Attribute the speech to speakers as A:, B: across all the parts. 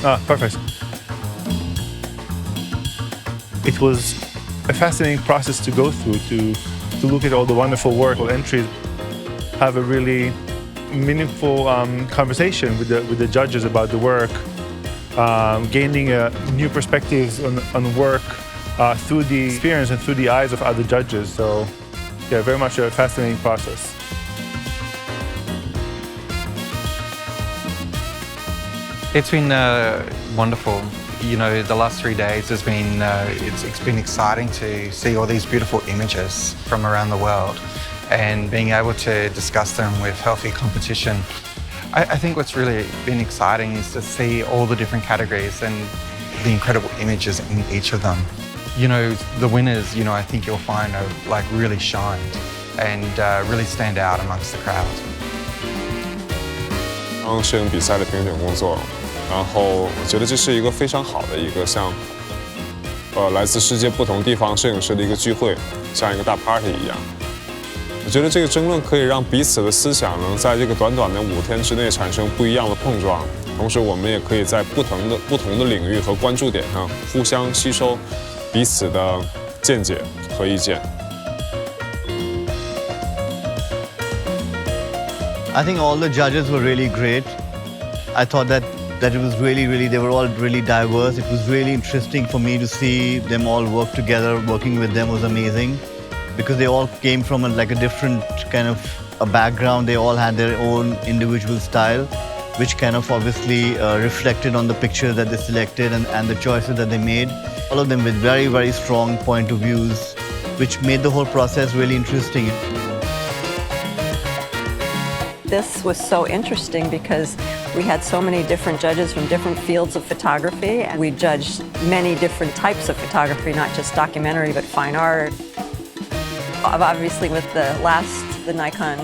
A: Ah, perfect. It was a fascinating process to go through to look at all the wonderful work or entries, have a really meaningful conversation with the judges about the work, gaining new perspectives on work through the experience and through the eyes of other judges. So, yeah, very much a fascinating process.
B: It's been wonderful. You know, the last 3 days has been, it's been exciting to see all these beautiful images from around the world and being able to discuss them with healthy competition. I think what's really been exciting is to see all the different categories and the incredible images in each of them. You know, the winners, you know, I think you'll find are like really shined and really stand out amongst the crowd.
C: 当摄影比赛的评选工作，然后我觉得这是一个非常好的一个像，来自世界不同地方摄影师的一个聚会，像一个大 party 一样。我觉得这个争论可以让彼此的思想能在这个短短的5天之内产生不一样的碰撞，同时我们也可以在不同的领域和关注点上互相吸收彼此的见解和意见。
D: I think all the judges were really great. I thought that it was really, they were all really diverse. It was really interesting for me to see them all work together. Working with them was amazing because they all came from a different kind of a background. They all had their own individual style, which kind of obviously reflected on the picture that they selected and the choices that they made. All of them with very strong point of views, which made the whole process really interesting.
E: This was so interesting because we had so many different judges from different fields of photography, and we judged many different types of photography, not just documentary, but fine art. Obviously, with the Nikon,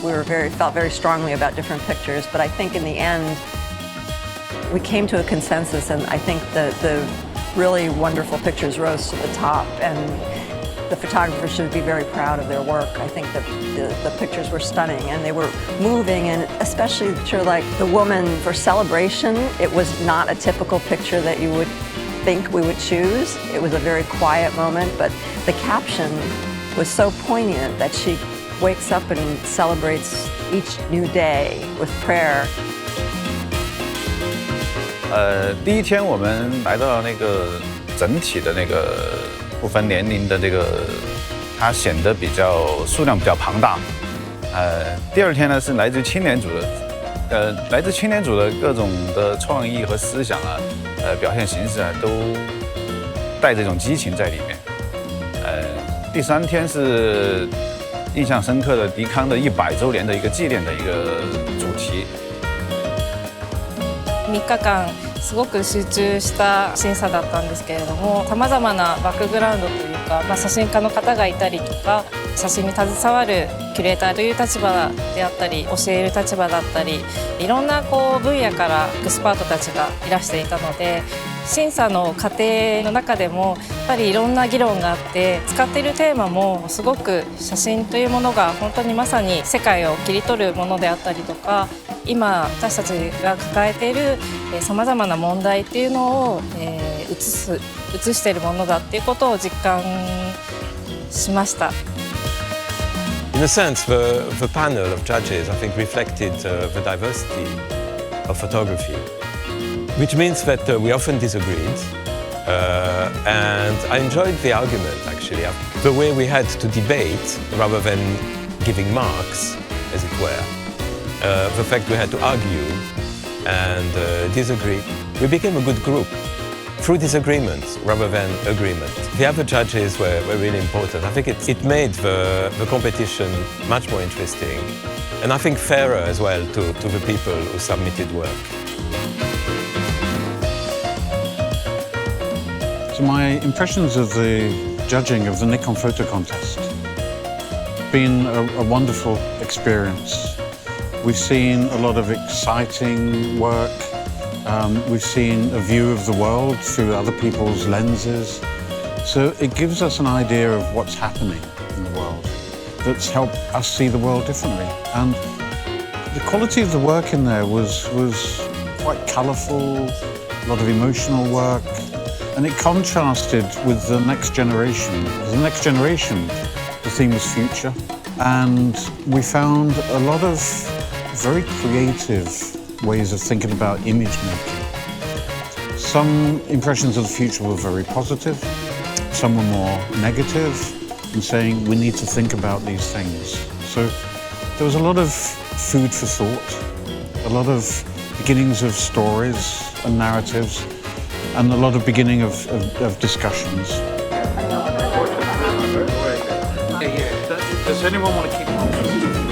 E: we felt very strongly about different pictures, but I think in the end, we came to a consensus, and I think the really wonderful pictures rose to the top, and the photographers should be very proud of their work. I think that the pictures were stunning and they were moving, and especially like the woman for celebration, it was not a typical picture that you would think we would choose. It was a very quiet moment, but the caption was so poignant that she wakes up and celebrates each new day with prayer.
F: 第一天我们来到那个整体的那个不分年龄的这个，它显得数量比较庞大。第二天呢是来自青年组的，来自青年组的各种的创意和思想啊，表现形式啊，都带着一种激情在里面。第3天是印象深刻的迪康的100周年的一个纪念的一个主题。
G: 3日間すごく集中した審査だったんですけれども、さまざまなバックグラウンドというか、写真家の方がいたりとか、写真に携わるキュレーターという立場であったり、教える立場だったり、いろんな分野からエキスパートたちがいらしていたので、審査の過程の中でもやっぱりいろんな議論があって、使っているテーマもすごく写真というものが本当にまさに世界を切り取るものであったりとか、今私たちが抱えているさまざまな問題っていうのを映しているものだっていうことを実感しました。
H: In a sense, the panel of judges, I think, reflected the diversity of photography, which means that we often disagreed, and I enjoyed the argument, actually, the way we had to debate rather than giving marks, as it were. The fact we had to argue and disagree, we became a good group through disagreement rather than agreement. The other judges were really important. I think it made the competition much more interesting, and I think fairer as well to the people who submitted work.
I: So my impressions of the judging of the Nikon Photo Contest, been a wonderful experience. We've seen a lot of exciting work. We've seen a view of the world through other people's lenses. So it gives us an idea of what's happening in the world that's helped us see the world differently. And the quality of the work in there was quite colourful, a lot of emotional work, and it contrasted with the next generation. The next generation, the theme was future, and we found a lot of very creative ways of thinking about image making. Some impressions of the future were very positive, some were more negative, in saying we need to think about these things. So there was a lot of food for thought, a lot of beginnings of stories and narratives, and a lot of beginning of discussions. Does anyone want to keep on?